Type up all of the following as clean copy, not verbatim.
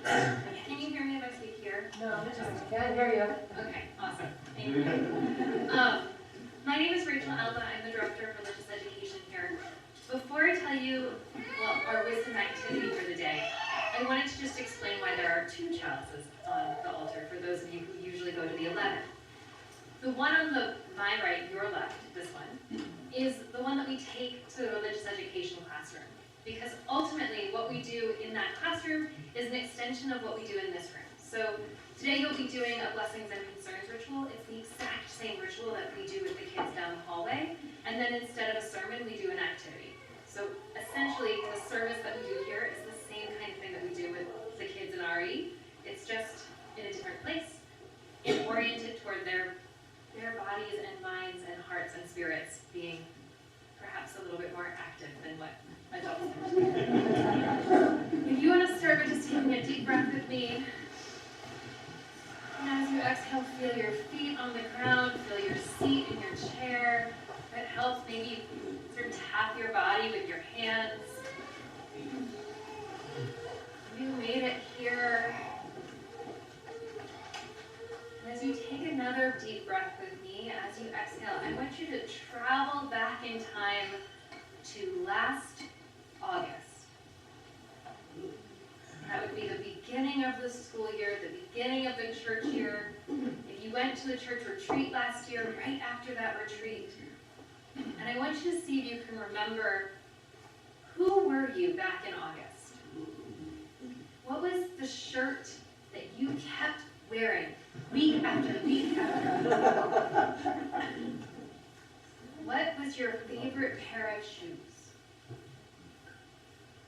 Can you hear me if I speak here? No, I can't hear you. Okay, awesome. Thank you. My name is Rachel Alba. I'm the Director of Religious Education here. Before I tell you, our wisdom activity for the day, I wanted to just explain why there are two chalices on the altar for those of you who usually go to the 11th. The one on my right, your left, this one, is the one that we take to the religious education classroom. Because ultimately, what we do in that classroom is an extension of what we do in this room. So today you'll be doing a blessings and concerns ritual. It's the exact same ritual that we do with the kids down the hallway. And then instead of a sermon, we do an activity. So essentially, the service that we do here is the same kind of thing that we do with the kids in RE. It's just in a different place. It's oriented toward their bodies and minds and hearts and spirits being perhaps a little bit more active than what adults do. If you want to start by just taking a deep breath with me, and as you exhale, feel your feet on the ground, feel your seat in your chair. If it helps, maybe sort of tap your body with your hands. You made it here. And as you take another deep breath with me, as you exhale, I want you to travel back in time to last August. That would be the beginning of the school year, the beginning of the church year. If you went to the church retreat last year, right after that retreat. And I want you to see if you can remember, who were you back in August? What was the shirt that you kept wearing week after week after week? What was your favorite pair of shoes?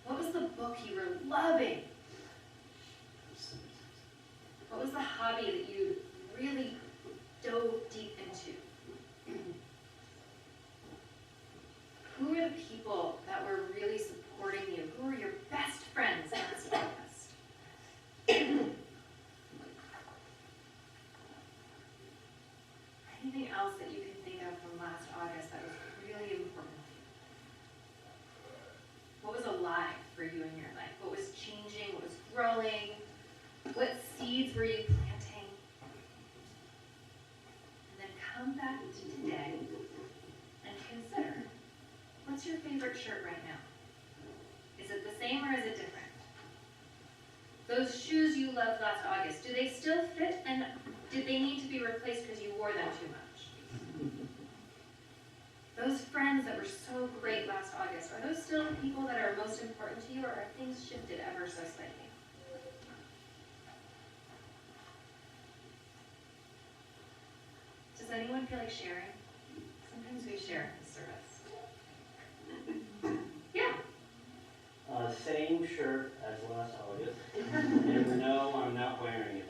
What was the book you were loving? What was the hobby that you really dove deep into? Who were the people that were really supporting you? Who were your best friends last August? Anything else that you can think of from last August that was really important? What was alive for you in your life? What was changing? What was growing? What seeds were you planting? And then come back to today and consider, what's your favorite shirt right now? Is it the same or is it different? Those shoes you loved last August, do they still fit, and did they need to be replaced because you wore them too much? Those friends that were so great last August, are those still the people that are most important to you, or have things shifted ever so slightly? Does anyone feel like sharing? Sometimes we share in service. Yeah. Same shirt as last August. And no, I'm not wearing it.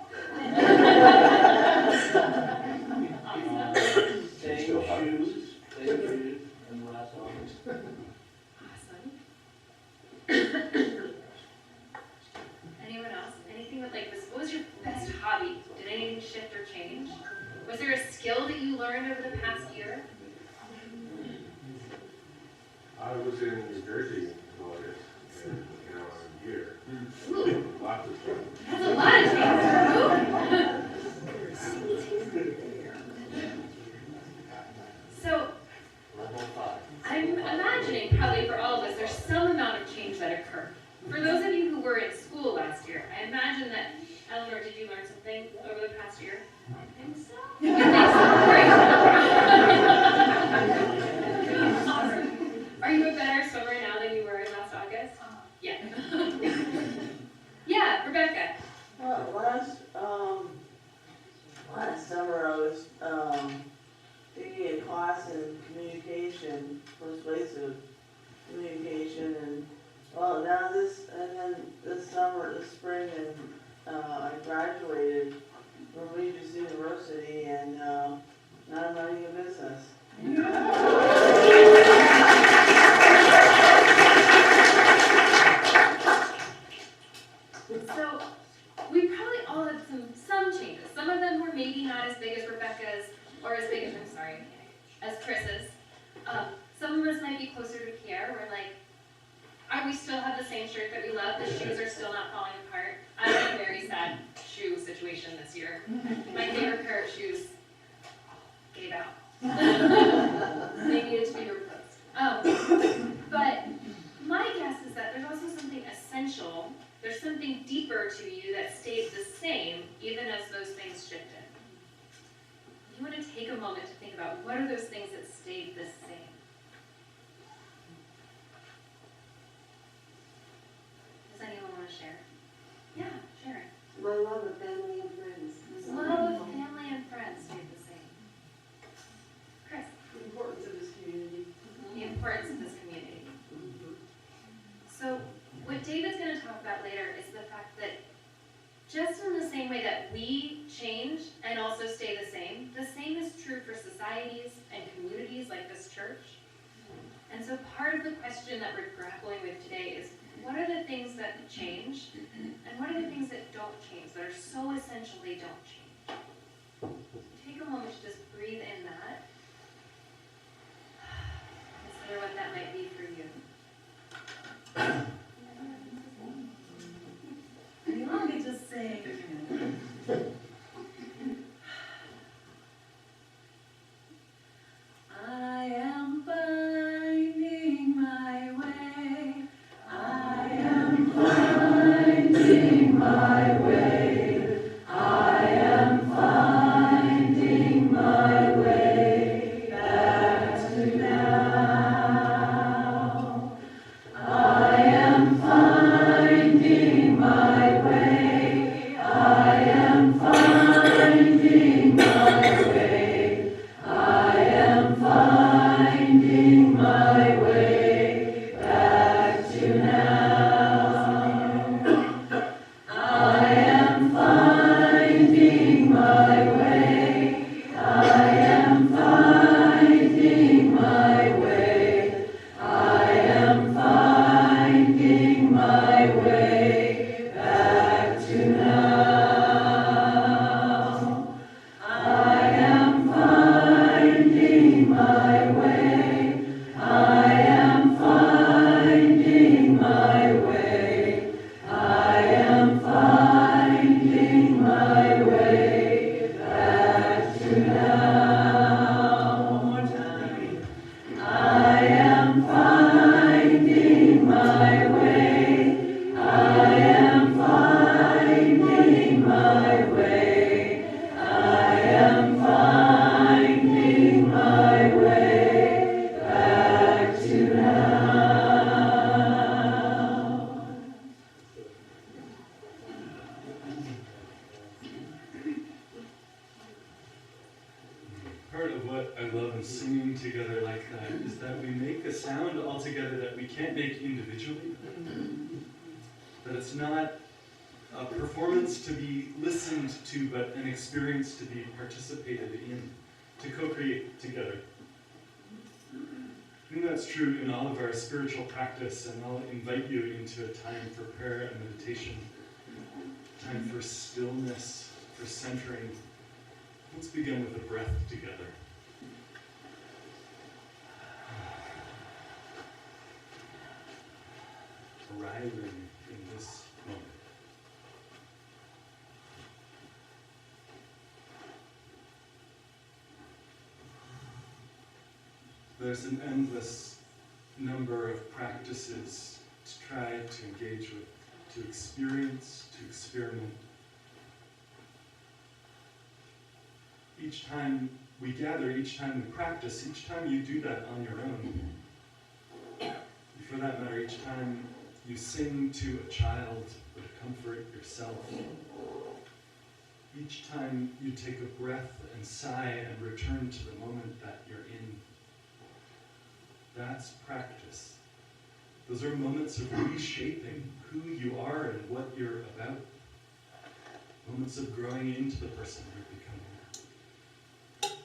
Same shoes as last August. Awesome. Anyone else? Anything that what was your best hobby? Did anything shift or change? Was there a skill that you learned over the past year? I was in New Jersey in August, and now I'm here. Ooh. Lots of fun. That's a lot of change. So, Level 5. I'm imagining probably for all of us, there's some amount of change that occurred. For those of you who were in school last year, I imagine that, Eleanor, did you learn something over the past year? I think so. You think so? Great. Awesome. Are you a better swimmer now than you were in last August? Yeah. Yeah, Rebecca. Well, last summer I was taking a class in communication, persuasive communication, and now this summer, this spring, and I graduated from Regis University, and now I'm running a business. So we probably all had some changes. Some of them were maybe not as big as Rebecca's, or as big as, as Chris's. Some of us might be closer to Pierre. We're like, we still have the same shirt that we love. The shoes are still not falling apart. I had a very sad shoe situation this year. My favorite pair of shoes gave out. They needed to be replaced. But my guess is that there's also something essential, there's something deeper to you that stayed the same even as those things shifted. You want to take a moment to think about what are those things that stayed the same. Does anyone want to share? Yeah, share it. My love of family and friends. Love of family and friends stayed the same. Chris, The importance of this community. the importance of this community. So what David's going to talk about later is the fact that just in the same way that we change and also stay the same is true for societies and communities like this church. And so part of the question that we're grappling with today is, what are the things that change and what are the things that don't change, that are so essential they don't change? Take a moment to just breathe in that. Consider what that might be for you. You want me to sing? I am finding my way. I am finding my way. I am finding my way back to now. I am finding my way. I am finding my way. I am finding my way back to now. I am finding my way. I am finding my way. I am finding my way back to now. I am finding my way. I am finding my way. I am finding my way back to now. One more time. I am finding my way. I am finding my way. I am finding my way back to now. Part of what I love in singing together like that is that we make a sound all together that we can't make individually. That it's not a performance to be listened to, but an experience to be participated in, to co-create together. I think that's true in all of our spiritual practice, and I'll invite you into a time for prayer and meditation, time for stillness, for centering. Let's begin with a breath together. Arriving in this moment. There's an endless number of practices to try to engage with, to experience, to experiment. Each time we gather, each time we practice, each time you do that on your own. For that matter, each time you sing to a child or to comfort yourself. Each time you take a breath and sigh and return to the moment that you're in. That's practice. Those are moments of reshaping who you are and what you're about. Moments of growing into the person you're becoming.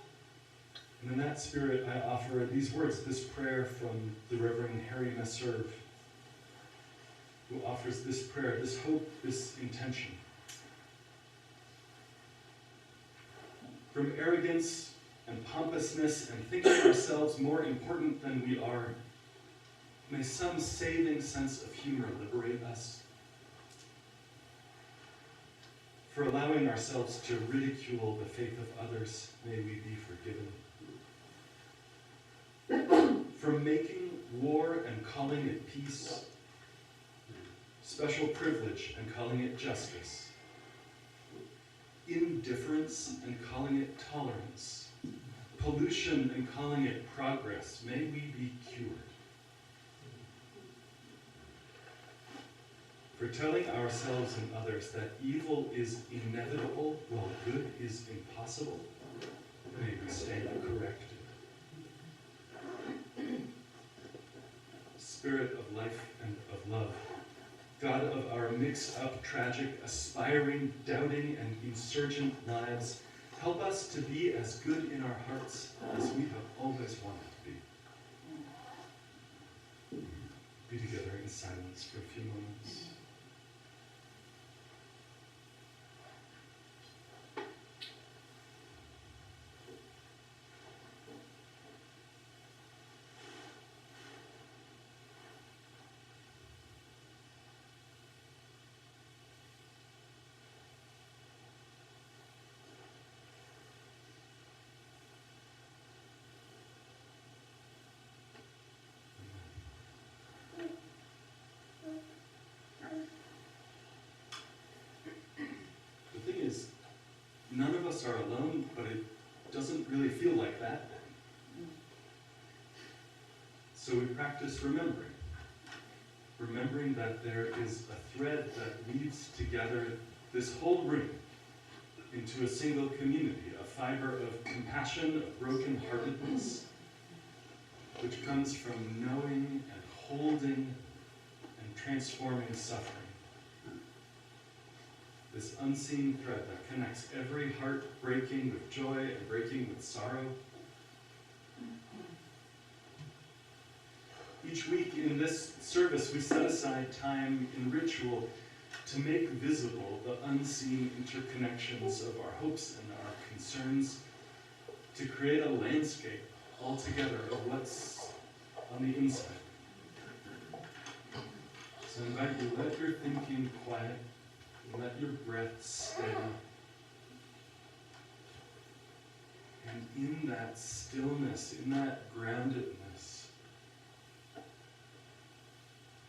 And in that spirit, I offer these words, this prayer from the Reverend Harry Messerve, who offers this prayer, this hope, this intention. From arrogance and pompousness and thinking ourselves more important than we are, may some saving sense of humor liberate us. For allowing ourselves to ridicule the faith of others, may we be forgiven. For making war and calling it peace, special privilege and calling it justice, indifference and calling it tolerance, pollution and calling it progress, may we be cured. For telling ourselves and others that evil is inevitable while good is impossible, may we stand corrected. Spirit of life and of love, God of our mixed-up, tragic, aspiring, doubting, and insurgent lives, help us to be as good in our hearts as we have always wanted to be. Be together in silence for a few moments. The thing is, none of us are alone, but it doesn't really feel like that. So we practice remembering. Remembering that there is a thread that weaves together this whole room into a single community, a fiber of compassion, of brokenheartedness, which comes from knowing and holding and transforming suffering. This unseen thread that connects every heart breaking with joy and breaking with sorrow. Each week in this service, we set aside time in ritual to make visible the unseen interconnections of our hopes and our concerns, to create a landscape altogether of what's on the inside. So I invite you, let your thinking quiet, let your breath steady. And in that stillness, in that groundedness,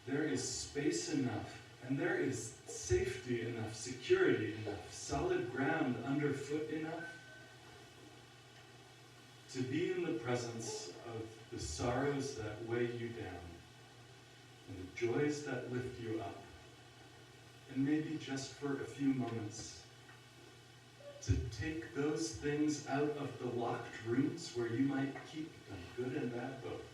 there is space enough, and there is safety enough, security enough, solid ground underfoot enough to be in the presence of the sorrows that weigh you down, and the joys that lift you up. And maybe just for a few moments, to take those things out of the locked rooms where you might keep them, good and bad both,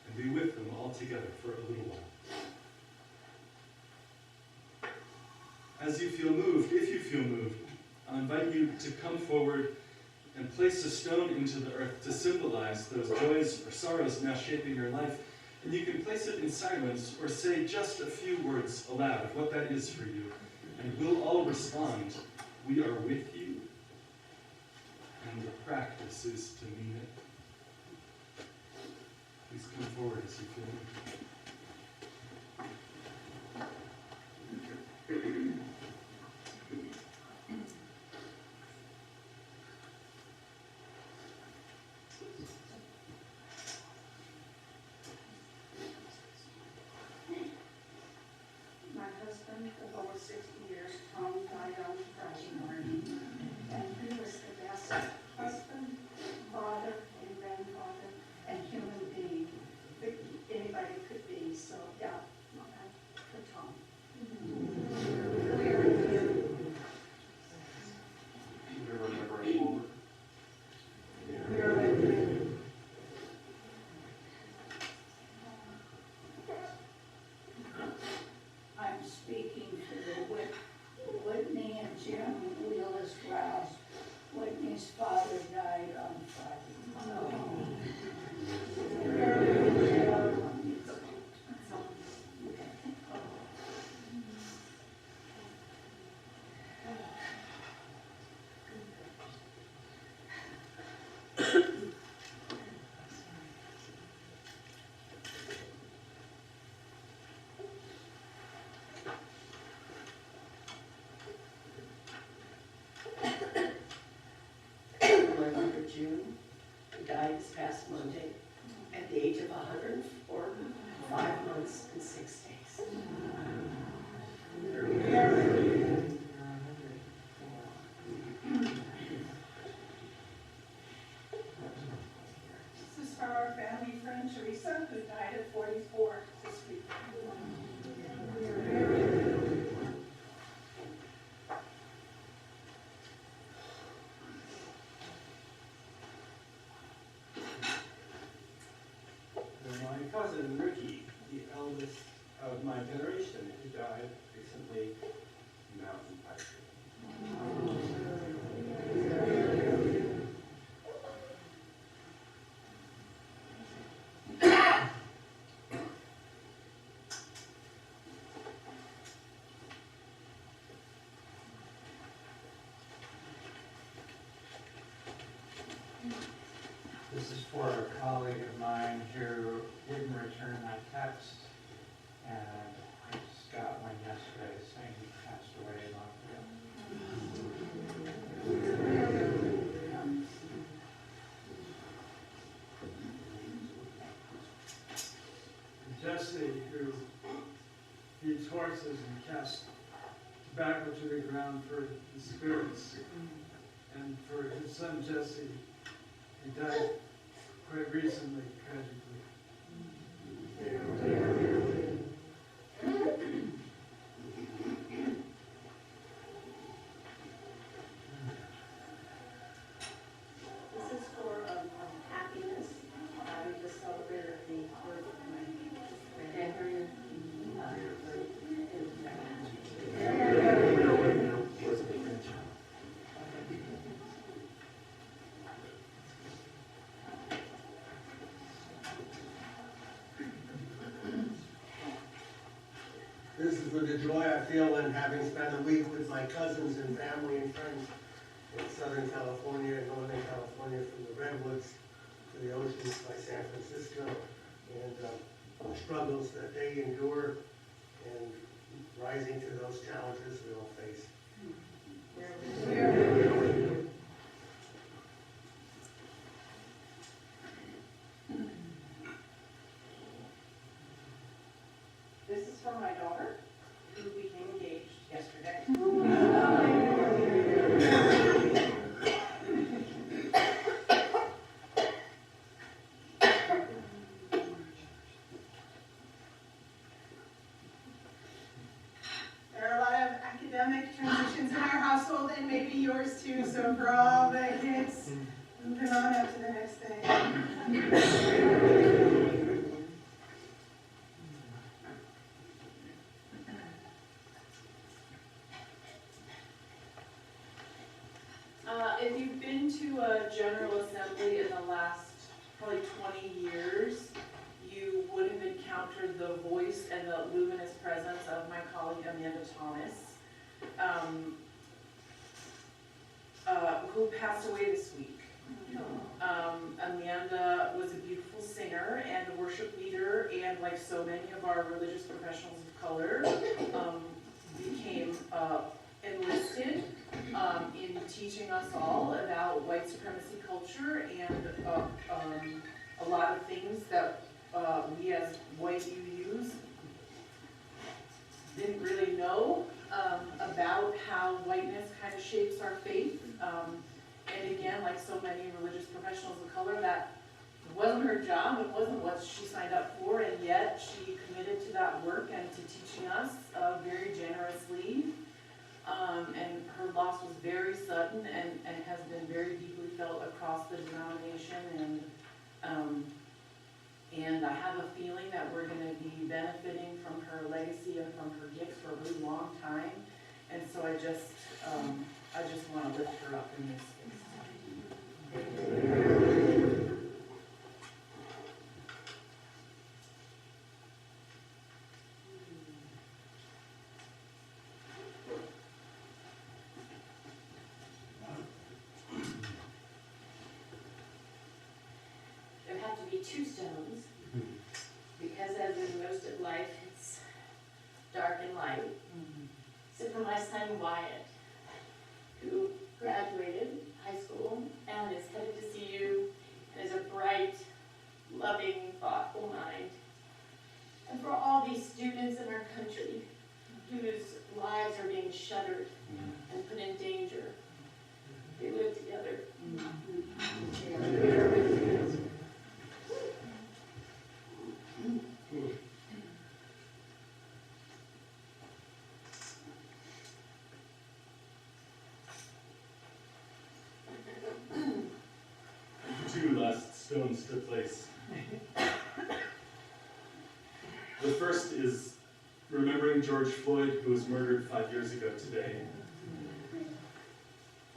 and be with them all together for a little while. As you feel moved, if you feel moved, I invite you to come forward and place a stone into the earth to symbolize those joys or sorrows now shaping your life. And you can place it in silence or say just a few words aloud of what that is for you. And we'll all respond, we are with you. And the practice is to mean it. Please come forward as you feel moved. My husband of over 60 years, Tom, died on Friday morning, and he was the best husband, father, and grandfather, and human being that anybody could be. So, yeah, for Tom. I'm speaking to the Whitney and died this past Monday at the age of 104, 5 months and 6 days. This is for our family friend Teresa, who died at 44 this week. My cousin Ricky, the eldest of my generation, who died recently in mountain biking. This is for a colleague of mine who didn't return my text, and I just got one yesterday saying he passed away a month ago. Jesse, who feeds horses and casts tobacco to the ground for the spirits, and for his son Jesse, he died quite recently, tragically. This is for happiness. We just celebrated the birth of my grandparent. This is for the joy I feel in having spent a week with my cousins and family and friends in Southern California and Northern California, from the redwoods to the oceans by San Francisco, and the struggles that they endure and rising to those challenges we all face. This is for my daughter, who became engaged yesterday. There are a lot of academic transitions in our household, and maybe yours too, so for all the kids, moving on up to the next thing. If you've been to a General Assembly in the last probably 20 years, you would have encountered the voice and the luminous presence of my colleague Amanda Thomas, who passed away this week. Amanda was a beautiful singer and a worship leader, and like so many of our religious professionals of color, became enlisted in teaching us all about white supremacy culture and a lot of things that we as white UUs didn't really know about how whiteness kind of shapes our faith. And again, like so many religious professionals of color, that wasn't her job, it wasn't what she signed up for, and yet she committed to that work and to teaching us very generously. And her loss was very sudden and has been very deeply felt across the denomination. And I have a feeling that we're going to be benefiting from her legacy and from her gifts for a really long time. And so I just want to lift her up in this space. There have to be two stones, because as in most of life, it's dark and light. So for my son Wyatt, who graduated high school and is headed to CU and is a caring, thoughtful mind. And for all these students in our country whose lives are being shuttered and put in danger, they live together. We are with you. Two last stones to place. The first is remembering George Floyd, who was murdered 5 years ago today.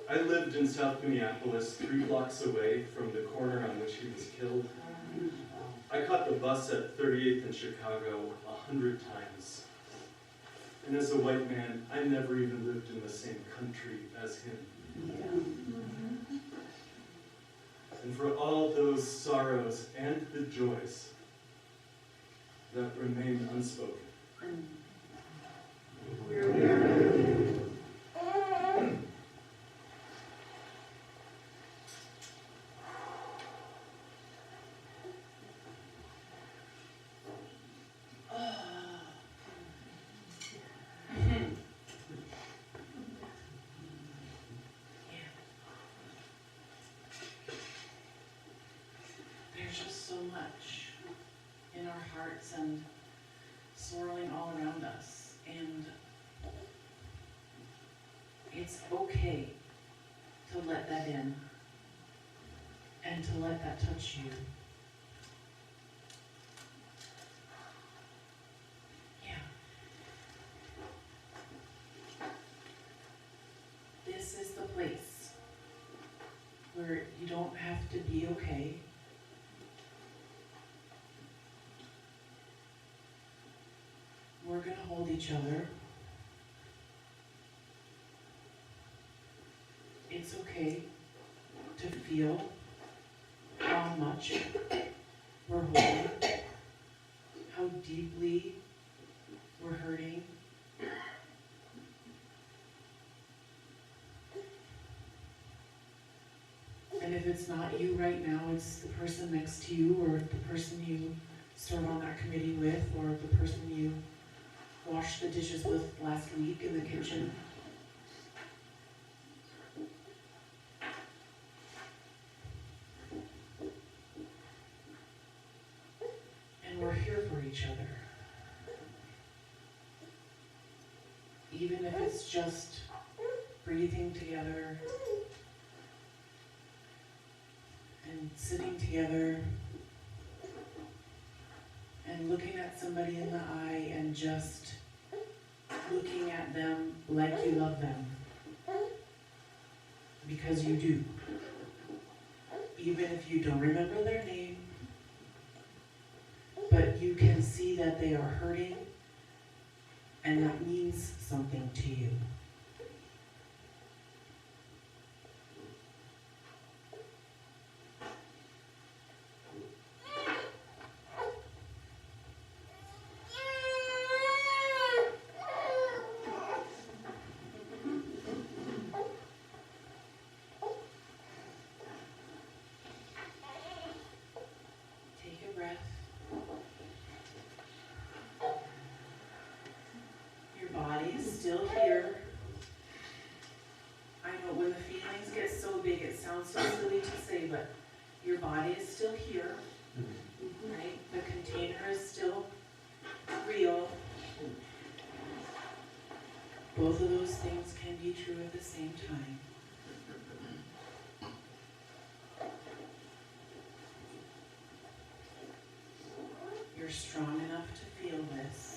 I lived in South Minneapolis, 3 blocks away from the corner on which he was killed. I caught the bus at 38th in Chicago 100 times. And as a white man, I never even lived in the same country as him. And for all those sorrows and the joys that remain unspoken. There's just so much in our hearts and swirling all around us, and it's okay to let that in and to let that touch you. Yeah. This is the place where you don't have to be okay. We're going to hold each other. It's okay to feel how much we're holding, how deeply we're hurting. And if it's not you right now, it's the person next to you, or the person you serve on that committee with, or the person you washed the dishes with last week in the kitchen. And we're here for each other. Even if it's just breathing together and sitting together and looking at somebody in the eye and just looking at them like you love them. Because you do. Even if you don't remember their name, but you can see that they are hurting, and that means something to you. Still here. I know when the feelings get so big, it sounds so silly to say, but your body is still here, right? The container is still real. Both of those things can be true at the same time. You're strong enough to feel this.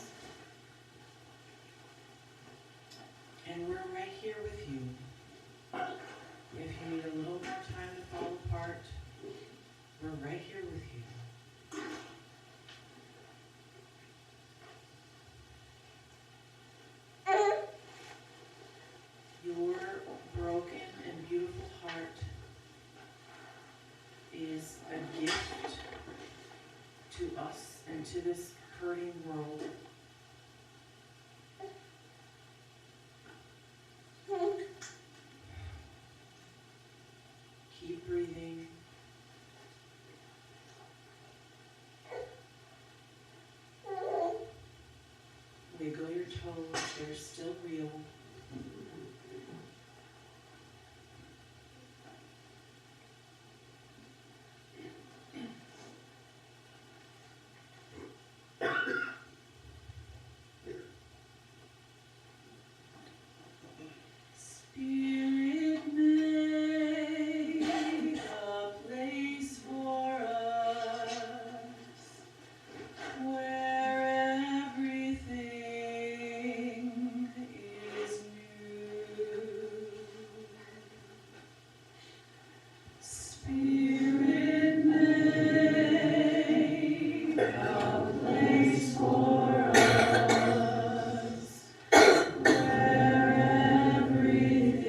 And we're right here with you. If you need a little more time to fall apart, we're right here with you. Your broken and beautiful heart is a gift to us and to this hurting world. Keep breathing. they're still real. Spirit, make a place for us where everything is new. Spirit, make a place for us where everything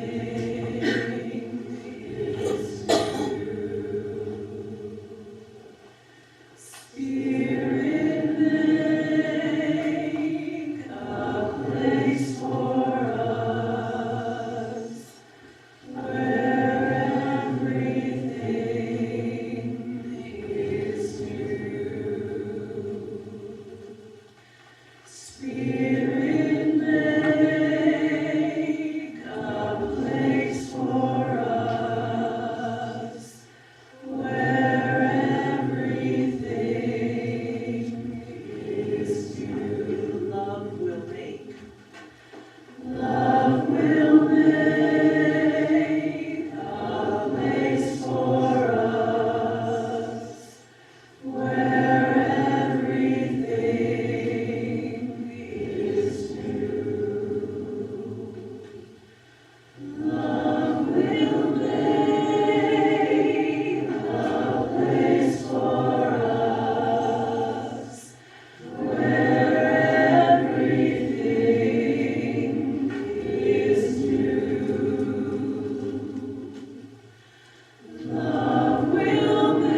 is new. Spirit, make a place for us where everything is new. Spirit, make a place for us where everything is new. Love will make a place for us where everything is new. Love will make a place for us where everything is new. Love will make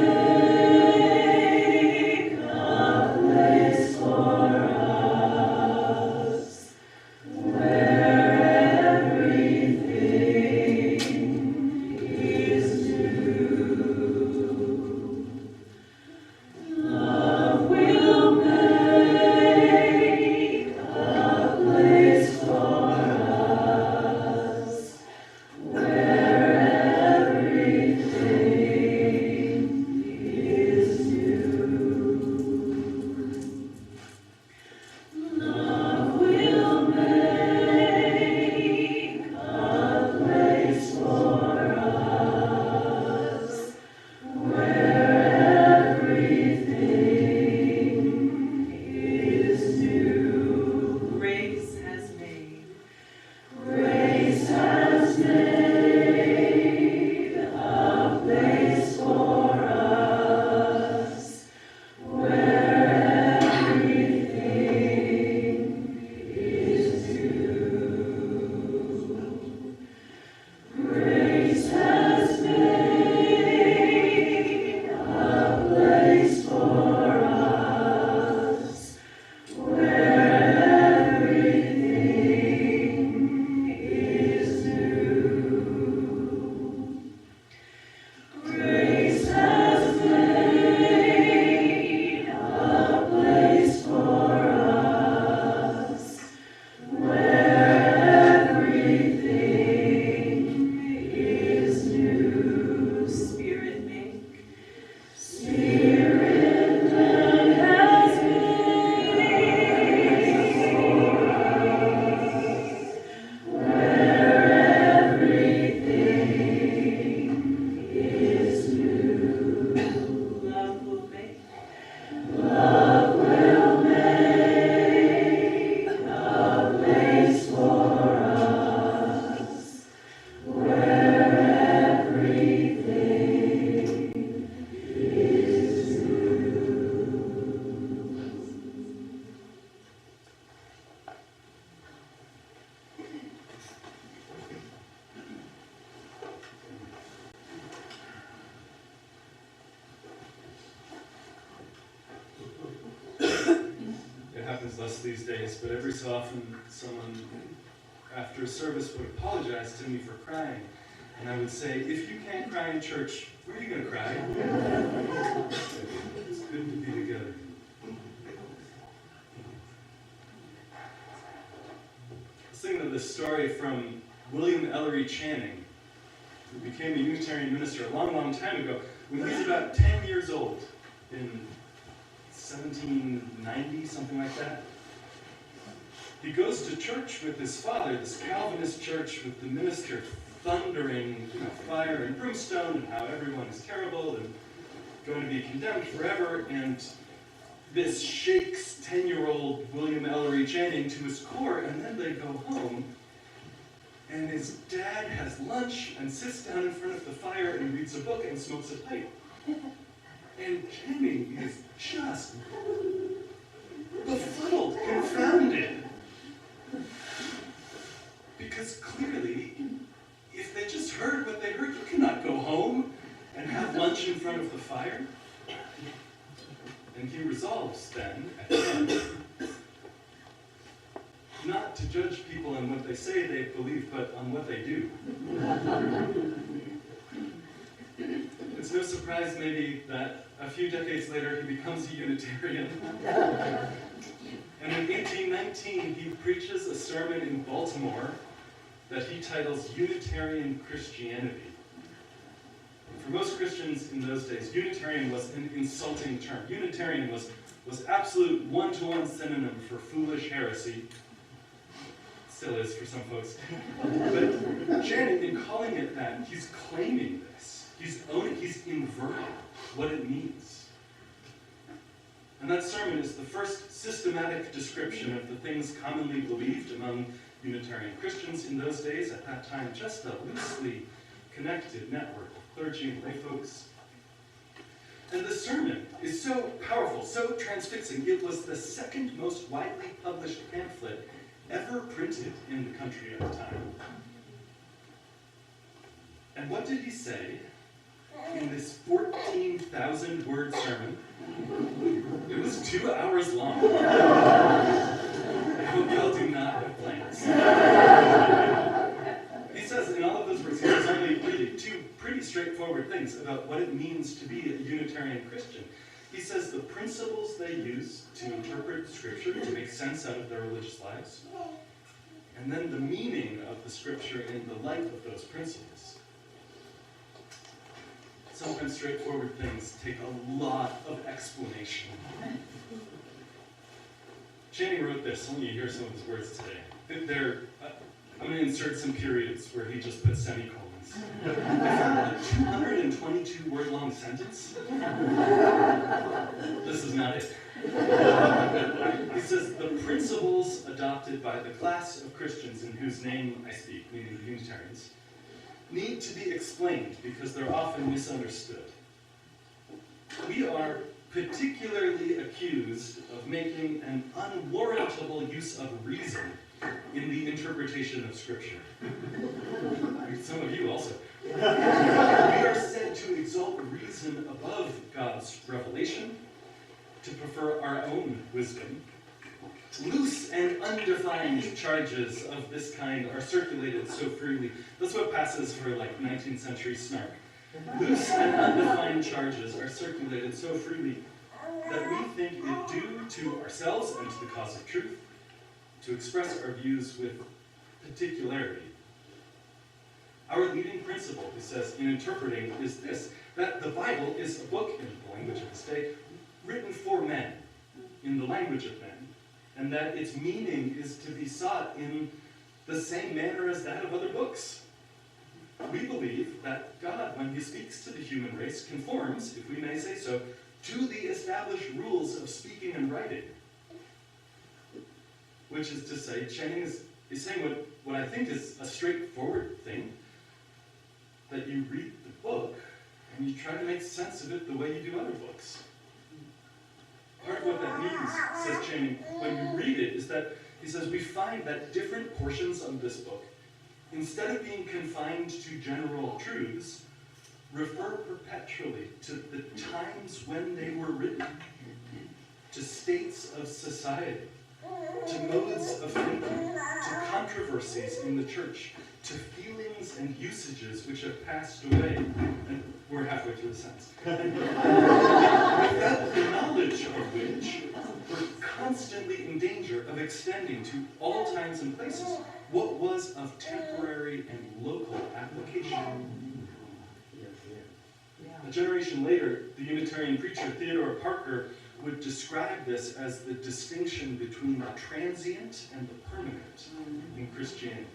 a place for us where everything is new. Love will make a place for us where everything is new. Love will make a place for us where everything is new. Grace has made a place for us where everything is new. Grace has made a place for us where everything is new. Grace has made a place for us where everything is new. Spirit, make has made where everything is new. Love will make a place for us where everything is It happens less these days, but every so often someone after a service would apologize to me for crying. And I would say, if you can't cry in church, where are you going to cry? It's good to be together. this story from William Ellery Channing, who became a Unitarian minister a long, long time ago, when he was about 10 years old, in 1790, something like that. He goes to church with his father, this Calvinist church with the minister thundering, fire and brimstone, and how everyone is terrible and going to be condemned forever, and this shakes 10-year-old William Ellery Channing to his core, and then they go home, and his dad has lunch and sits down in front of the fire and reads a book and smokes a pipe. And Channing is just befuddled, confounded. Because clearly, if they just heard what they heard, you cannot go home and have lunch in front of the fire. And he resolves then, at the end, not to judge people on what they say they believe, but on what they do. It's no surprise, maybe, that a few decades later he becomes a Unitarian. And in 1819, he preaches a sermon in Baltimore that he titles Unitarian Christianity. For most Christians in those days, Unitarian was an insulting term. Unitarian was absolute one-to-one synonym for foolish heresy. Still is for some folks. But Channing, in calling it that, he's claiming this. He's owning, he's inverting what it means. And that sermon is the first systematic description of the things commonly believed among Unitarian Christians in those days, at that time just a loosely connected network of clergy and lay folks. And the sermon is so powerful, so transfixing, it was the second most widely published pamphlet ever printed in the country at the time. And what did he say in this 14,000-word sermon? It was 2 hours long. I hope y'all do not have plans. He says, in all of those words, he says only really two pretty straightforward things about what it means to be a Unitarian Christian. He says the principles they use to interpret Scripture, to make sense out of their religious lives, and then the meaning of the Scripture in the light of those principles. Sometimes straightforward things take a lot of explanation. Channing wrote this, let me hear some of his words today. I'm going to insert some periods where he just put semicolons. I found a 222-word long sentence. This is not it. He says, the principles adopted by the class of Christians in whose name I speak, meaning the Unitarians, need to be explained because they're often misunderstood. We are particularly accused of making an unwarrantable use of reason in the interpretation of Scripture. Some of you also. We are said to exalt reason above God's revelation, to prefer our own wisdom. Loose and undefined charges of this kind are circulated so freely. That's what passes for like 19th century snark. Loose and undefined charges are circulated so freely that we think it due to ourselves and to the cause of truth to express our views with particularity. Our leading principle, he says, in interpreting is this, that the Bible is a book, in the language of his day, written for men, in the language of men, and that its meaning is to be sought in the same manner as that of other books. We believe that God, when he speaks to the human race, conforms, if we may say so, to the established rules of speaking and writing. Which is to say, Channing is saying what I think is a straightforward thing, that you read the book and you try to make sense of it the way you do other books. Part of what that means, says Channing, when you read it, is that, he says, we find that different portions of this book, instead of being confined to general truths, refer perpetually to the times when they were written, to states of society, to modes of thinking, to controversies in the church, to feelings and usages which have passed away. And we're halfway through the sentence. Without the knowledge of which we're constantly in danger of extending to all times and places what was of temporary and local application. A generation later, the Unitarian preacher Theodore Parker would describe this as the distinction between the transient and the permanent in Christianity.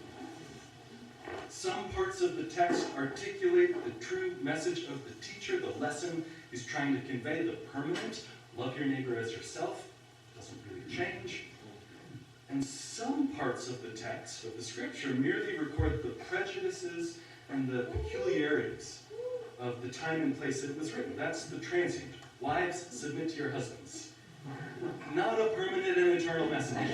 Some parts of the text articulate the true message of the teacher. The lesson is trying to convey the permanent. Love your neighbor as yourself. Doesn't really change. And some parts of the text, of the scripture, merely record the prejudices and the peculiarities of the time and place that it was written. That's the transient. Wives, submit to your husbands. Not a permanent and eternal message.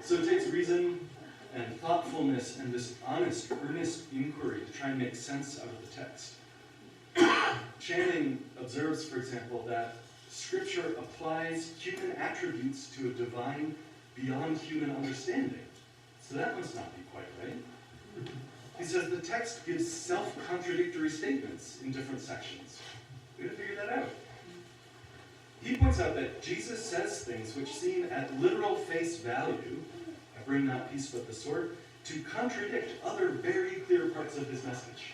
So it takes reason and thoughtfulness and this honest, earnest inquiry to try and make sense out of the text. Channing observes, for example, that Scripture applies human attributes to a divine beyond human understanding. So that must not be quite right. He says the text gives self-contradictory statements in different sections. We gotta figure that out. He points out that Jesus says things which seem at literal face value, I bring not peace but the sword, to contradict other very clear parts of his message.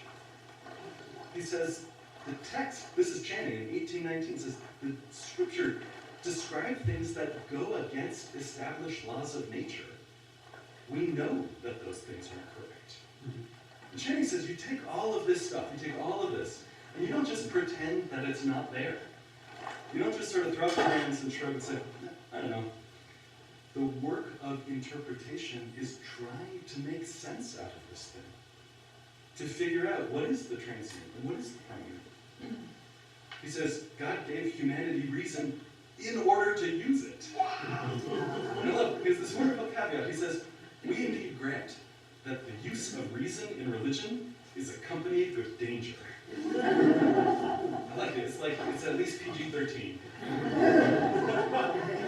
He says, the text, this is Channing in 1819, says the scripture describe things that go against established laws of nature. We know that those things aren't correct. And Channing says you take all of this stuff, you take all of this, and you don't just pretend that it's not there. You don't just sort of throw up your hands and shrug and say, I don't know. The work of interpretation is trying to make sense out of this thing. To figure out what is the transient and what is the permanent. He says, God gave humanity reason in order to use it. Now look, because this wonderful caveat, he says, we indeed grant that the use of reason in religion is accompanied with danger. I like it. It's at least PG-13.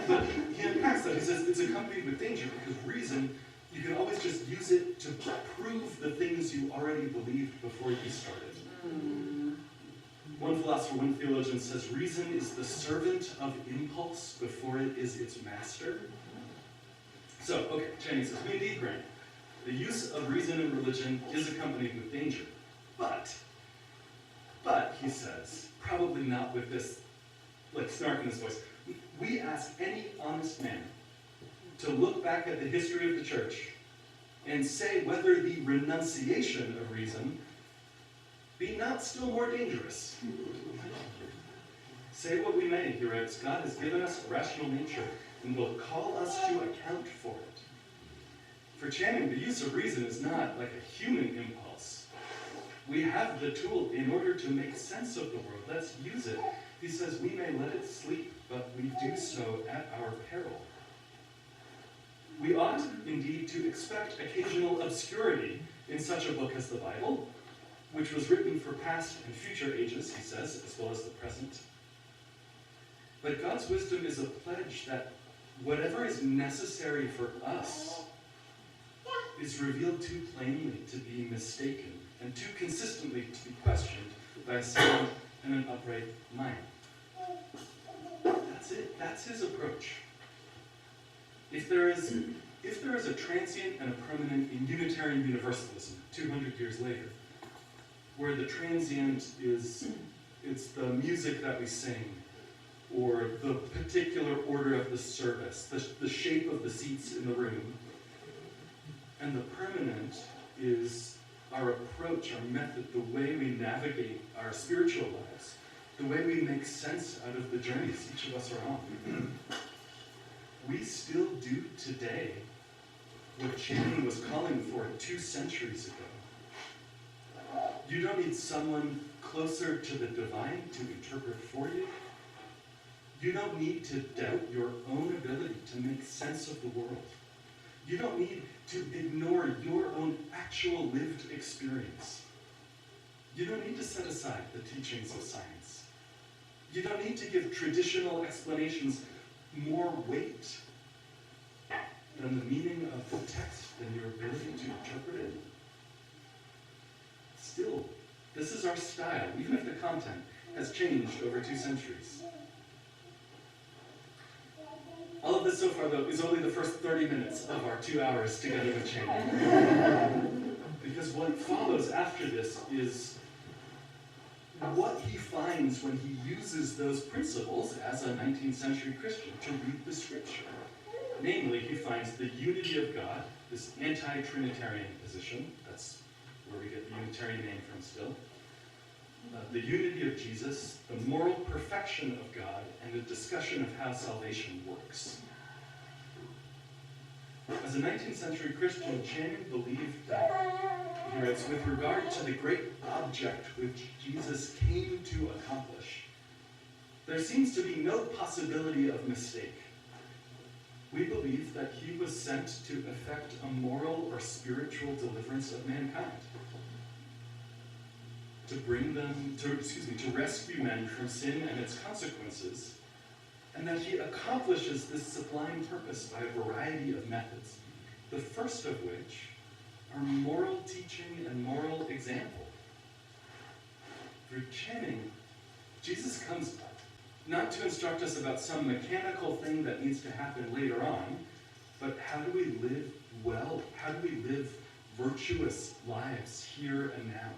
But he unpacks that. He says it's accompanied with danger because reason, you can always just use it to prove the things you already believed before you started. One philosopher, one theologian says reason is the servant of impulse before it is its master. So, okay, Channing says, we indeed grant the use of reason in religion is accompanied with danger. But, he says, probably not with this, snark in his voice. We ask any honest man to look back at the history of the church and say whether the renunciation of reason be not still more dangerous. Say what we may, he writes, God has given us a rational nature and will call us to account for it. For Channing, the use of reason is not like a human impulse. We have the tool in order to make sense of the world. Let's use it. He says we may let it sleep, but we do so at our peril. We ought, indeed, to expect occasional obscurity in such a book as the Bible, which was written for past and future ages, he says, as well as the present. But God's wisdom is a pledge that whatever is necessary for us is revealed too plainly to be mistaken and too consistently to be questioned by a sound and an upright mind. That's it. That's his approach. If there is a transient and a permanent in Unitarian Universalism 200 years later, where the transient is it's the music that we sing, or the particular order of the service, the shape of the seats in the room, and the permanent is our approach, our method, the way we navigate our spiritual lives, the way we make sense out of the journeys each of us are on. We still do today what Channing was calling for 2 centuries ago. You don't need someone closer to the divine to interpret for you. You don't need to doubt your own ability to make sense of the world. You don't need to ignore your own actual lived experience. You don't need to set aside the teachings of science. You don't need to give traditional explanations more weight than the meaning of the text and your ability to interpret it. Still, this is our style, even if the content has changed over 2 centuries. of this so far, though, is only the first 30 minutes of our 2 hours together with Channing. Because what follows after this is what he finds when he uses those principles as a 19th century Christian to read the scripture. Namely, he finds the unity of God, this anti-Trinitarian position, that's where we get the Unitarian name from still, the unity of Jesus, the moral perfection of God, and a discussion of how salvation works. As a 19th century Christian, Channing believed that, he writes, with regard to the great object which Jesus came to accomplish, there seems to be no possibility of mistake. We believe that he was sent to effect a moral or spiritual deliverance of mankind, to bring them, to rescue men from sin and its consequences, and that he accomplishes this sublime purpose by a variety of methods, the first of which are moral teaching and moral example. For Channing, Jesus comes not to instruct us about some mechanical thing that needs to happen later on, but how do we live well? How do we live virtuous lives here and now?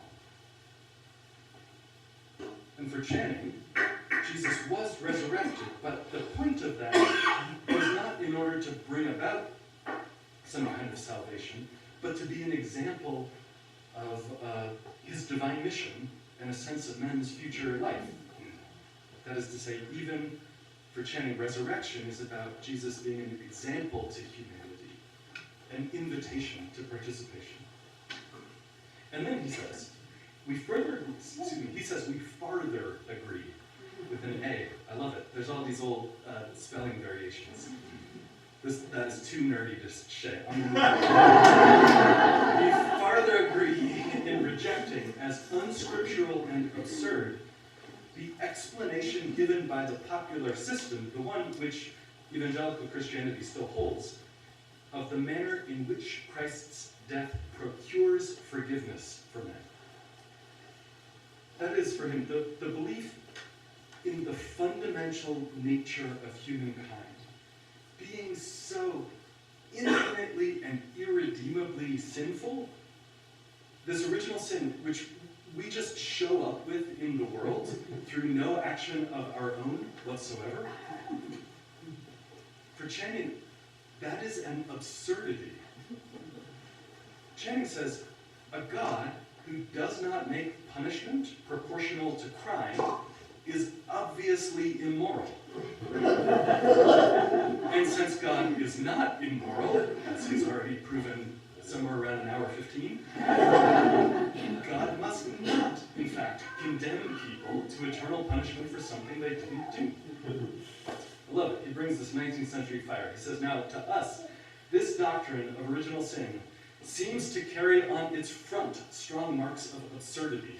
And for Channing, Jesus was resurrected, but the point of that was not in order to bring about some kind of salvation, but to be an example of his divine mission and a sense of men's future life. That is to say, even for Channing, resurrection is about Jesus being an example to humanity, an invitation to participation. And then he says, we farther agree with an A. I love it. There's all these old spelling variations. That is too nerdy to say. We farther agree in rejecting as unscriptural and absurd the explanation given by the popular system, the one which evangelical Christianity still holds, of the manner in which Christ's death procures forgiveness for men. That is, for him, the belief in the fundamental nature of humankind being so infinitely and irredeemably sinful, this original sin, which we just show up with in the world through no action of our own whatsoever. For Channing, that is an absurdity. Channing says, a God who does not make punishment proportional to crime is obviously immoral. And since God is not immoral, as he's already proven somewhere around an hour 15, God must not, in fact, condemn people to eternal punishment for something they didn't do. I love it. He brings this 19th century fire. He says, now, to us, this doctrine of original sin seems to carry on its front strong marks of absurdity.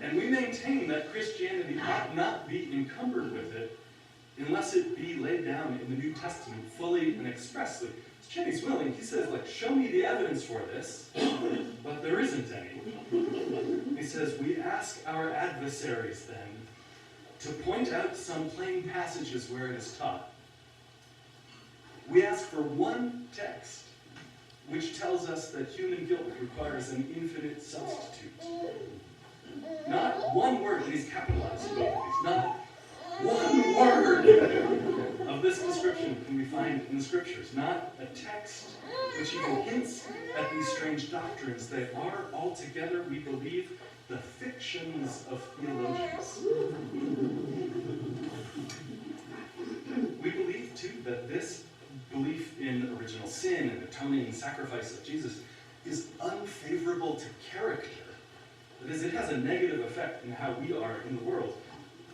And we maintain that Christianity ought not be encumbered with it unless it be laid down in the New Testament fully and expressly. Channing's willing. He says, like, show me the evidence for this, but there isn't any. He says, we ask our adversaries then to point out some plain passages where it is taught. We ask for one text which tells us that human guilt requires an infinite substitute. Not one word, and he's capitalized both of these, not one word of this description can we find in the scriptures. Not a text which even hints at these strange doctrines. They are altogether, we believe, the fictions of theologians. We believe, too, that this belief in original sin and atoning sacrifice of Jesus is unfavorable to character. That is, it has a negative effect in how we are in the world.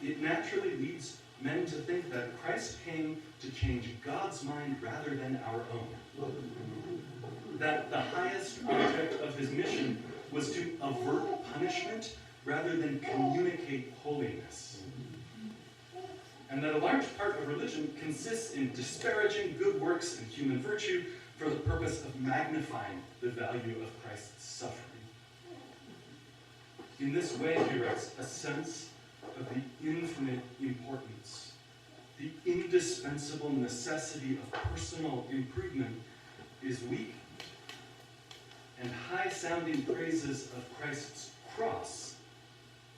It naturally leads men to think that Christ came to change God's mind rather than our own. That the highest object of his mission was to avert punishment rather than communicate holiness. And that a large part of religion consists in disparaging good works and human virtue for the purpose of magnifying the value of Christ's suffering. In this way, he writes, a sense of the infinite importance, the indispensable necessity of personal improvement is weak, and high-sounding praises of Christ's cross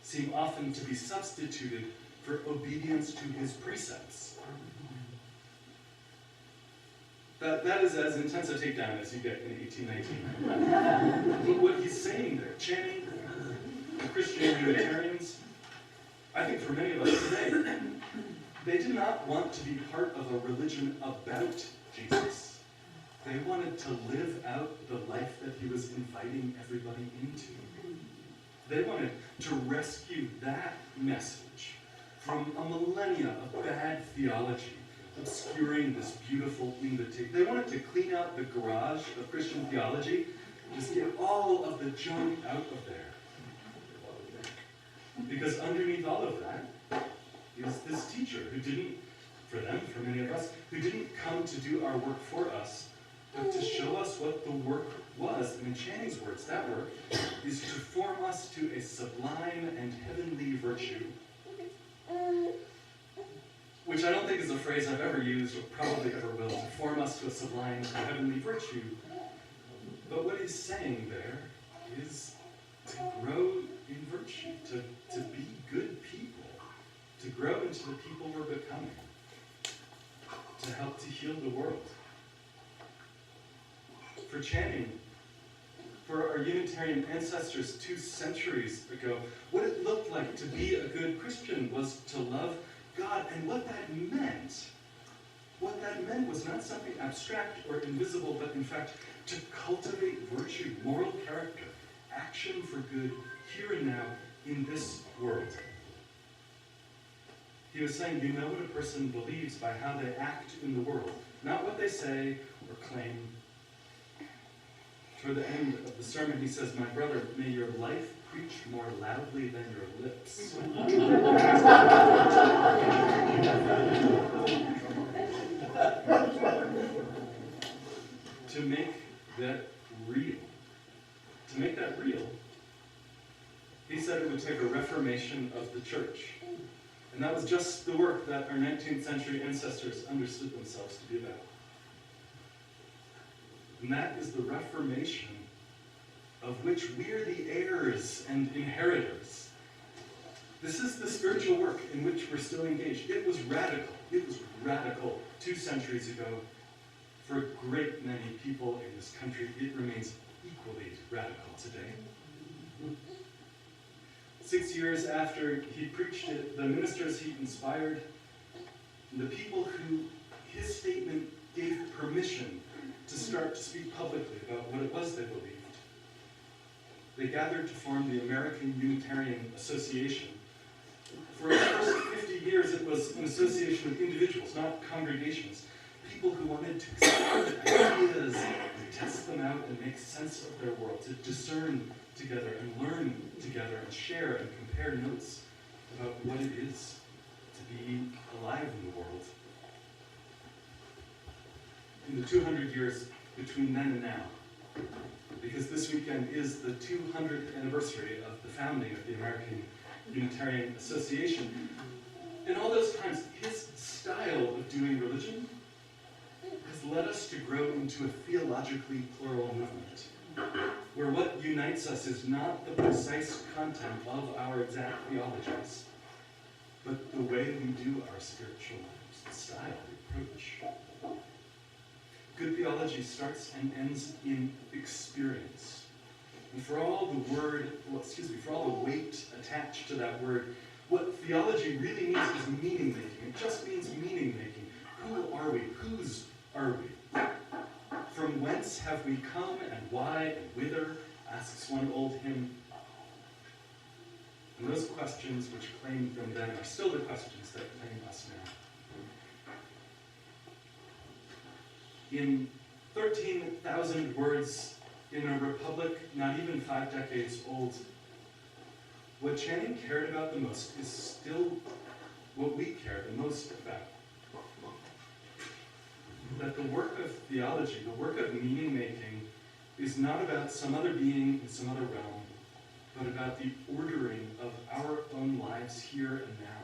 seem often to be substituted for obedience to his precepts. That is as intense a takedown as you get in 1819. But what he's saying there, Channing, the Christian Unitarians, I think for many of us today, they did not want to be part of a religion about Jesus. They wanted to live out the life that he was inviting everybody into. They wanted to rescue that message from a millennia of bad theology, obscuring this beautiful invitation. They wanted to clean out the garage of Christian theology, just get all of the junk out of there. Because underneath all of that is this teacher who didn't, for them, for many of us, who didn't come to do our work for us, but to show us what the work was. And in Channing's words, that work is to form us to a sublime and heavenly virtue, which I don't think is a phrase I've ever used or probably ever will, to form us to a sublime and heavenly virtue. But what he's saying there is to grow in virtue, to be good people, to grow into the people we're becoming, to help to heal the world. For Channing, for our Unitarian ancestors 2 centuries ago, what it looked like to be a good Christian was to love God. And what that meant was not something abstract or invisible, but in fact, to cultivate virtue, moral character, action for good, here and now, in this world. He was saying, you know what a person believes by how they act in the world, not what they say or claim. Toward the end of the sermon, he says, my brother, may your life preach more loudly than your lips. To make that real. To make that real, he said it would take a reformation of the church. And that was just the work that our 19th century ancestors understood themselves to be about. And that is the Reformation of which we're the heirs and inheritors. This is the spiritual work in which we're still engaged. It was radical. It was radical 2 centuries ago. For a great many people in this country, it remains equally radical today. 6 years after he preached it, the ministers he inspired, the people who his statement gave permission to start to speak publicly about what it was they believed, they gathered to form the American Unitarian Association. For the first 50 years, it was an association of individuals, not congregations, people who wanted to explore ideas, test them out, and make sense of their world, to discern together and learn together and share and compare notes about what it is to be alive in the world. In the 200 years between then and now, because this weekend is the 200th anniversary of the founding of the American Unitarian Association, in all those times, his style of doing religion has led us to grow into a theologically plural movement, where what unites us is not the precise content of our exact theologies, but the way we do our spiritual lives, the style, the approach. Good theology starts and ends in experience. And for all the weight attached to that word, what theology really means is meaning making. It just means meaning making. Who are we? Whose are we? From whence have we come, and why, and whither, asks one old hymn. And those questions which claimed them then are still the questions that claim us now. In 13,000 words, in a republic not even 5 decades old, what Channing cared about the most is still what we care the most about. That the work of theology, the work of meaning-making, is not about some other being in some other realm, but about the ordering of our own lives here and now.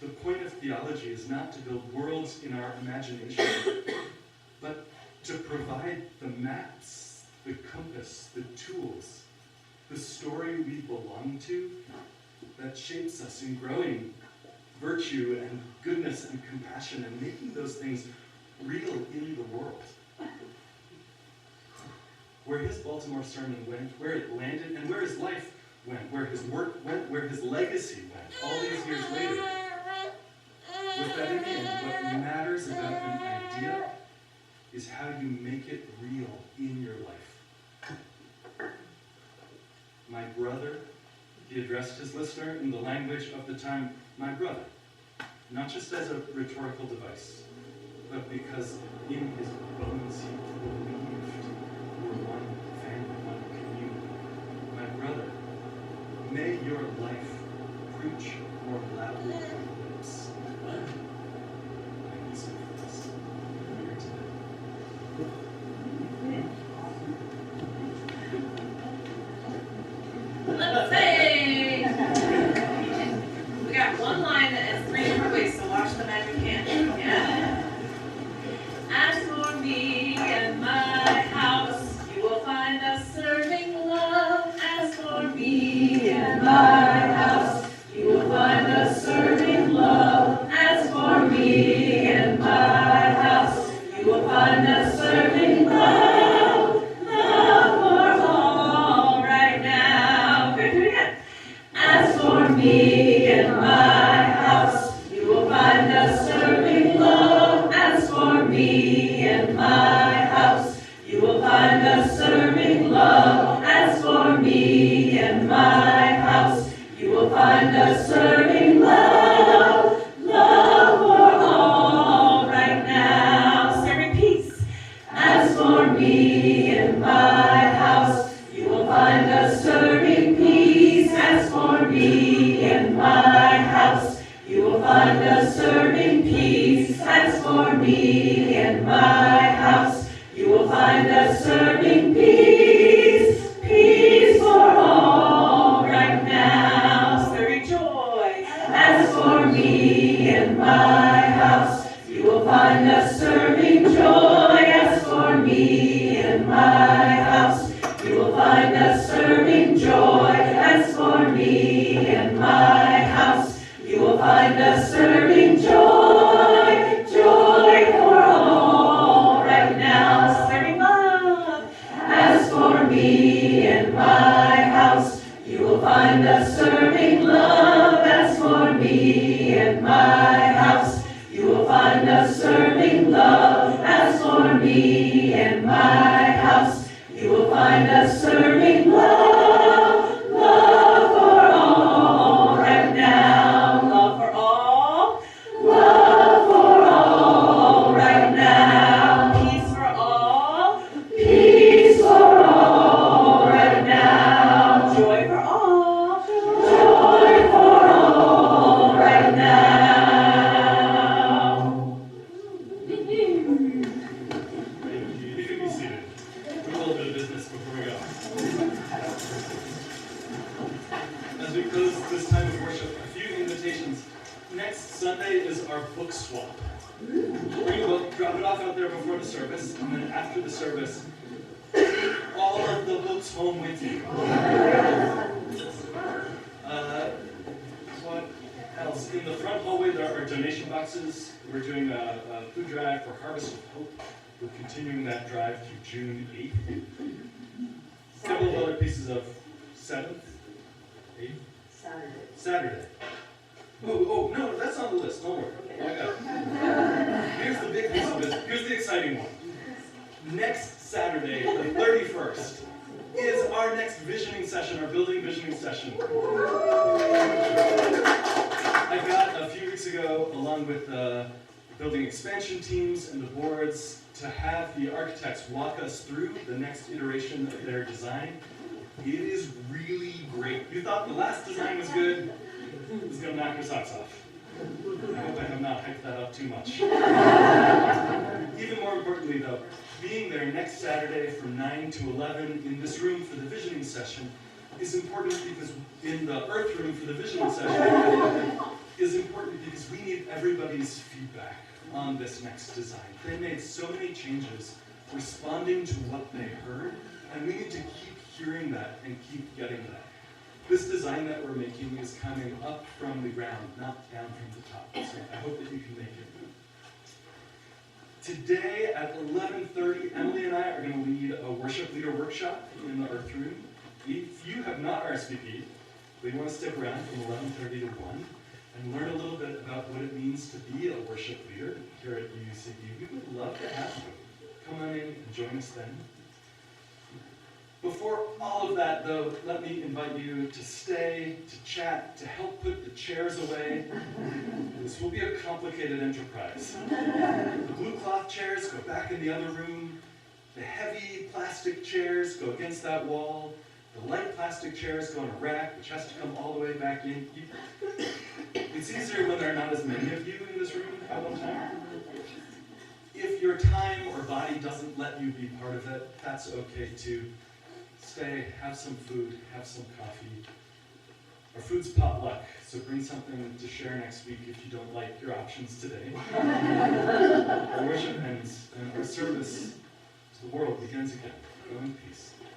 The point of theology is not to build worlds in our imagination, but to provide the maps, the compass, the tools, the story we belong to that shapes us in growing virtue and goodness and compassion and making those things real in the world. Where his Baltimore sermon went, where it landed, and where his life went, where his work went, where his legacy went, all these years later. With that in the end, what matters about an idea is how you make it real in your life. My brother, he addressed his listener in the language of the time, my brother, not just as a rhetorical device, but because in his bones he believed we're one family, one community. My brother, may your life preach more loudly than your lips. Thank you so much for this. Here today. Let's say we got one line that has 3 different ways, so watch the magic hand. Yeah. As for me and my house, you will find us serving love. As for me and my house, you will find us serving love. As for me and my house, you will find us serving love. Love for all right now. Good, do it again. As for me and my house, you will find us serving love. As for me and my house, you will find us serving love. As for me and my house, you will find us serving love. Love for all right now. Serving peace. As for me and my house, you will find us serving peace. As for me and my house, you will find us serving peace. As for me and my house, you will find us serving peace. Peace for all right now. Serving joy. As for me and my house, you will find us serving joy. As for me and my house, you will find us serving joy. As for me and my house, you will find us serving joy. Joy for all right now. Serving love. As for me and my house, you will find us serving love. As for me and my house, you will find us serving love. As for me and my house, you will find us serving love. Love for all right now. Love for all. Love for all right now. Peace for all. Peace for all right now. Joy for all. Joy for all right now. Thank you. You can be seated. We will do business before we go. As we close this time of worship, a few invitations. Next Sunday is our book swap. Bring a book, drop it off out there before the service, and then after the service, all of the books home with you. What else? In the front hallway, there are donation boxes. We're doing a food drive for Harvest of Hope. We're continuing that drive to June 8th. A couple of other pieces of 7th, 8th? Saturday. Oh, no, that's on the list. Don't worry. I got it. Here's the big piece of business. Here's the exciting one. Next Saturday, the 31st, is our next visioning session, our building visioning session. I got a few weeks ago, along with the building expansion teams and the boards, to have the architects walk us through the next iteration of their design. It is really great. You thought the last design was good? It's going to knock your socks off. I hope I have not hyped that up too much. Even more importantly though, being there next Saturday from 9 to 11 in this room for the visioning session is important because in the earth room for the visioning session is important because we need everybody's feedback on this next design. They made so many changes responding to what they heard, and we need to keep hearing that and keep getting that. This design that we're making is coming up from the ground, not down from the top, so I hope that you can make it. Today at 11:30, Emily and I are going to lead a worship leader workshop in the Earth Room. If you have not RSVP'd, we want to stick around from 11:30 to 1 and learn a little bit about what it means to be a worship leader here at UUCB. We would love to have you. Come on in and join us then. Before all of that, though, let me invite you to stay, to chat, to help put the chairs away. This will be a complicated enterprise. The blue cloth chairs go back in the other room. The heavy plastic chairs go against that wall. The light plastic chairs go in a rack, which has to come all the way back in. It's easier when there are not as many of you in this room at one time. If your time or body doesn't let you be part of it, that's okay too. Stay, have some food, have some coffee. Our food's potluck, so bring something to share next week if you don't like your options today. Our worship ends, and our service to the world begins again. Go in peace.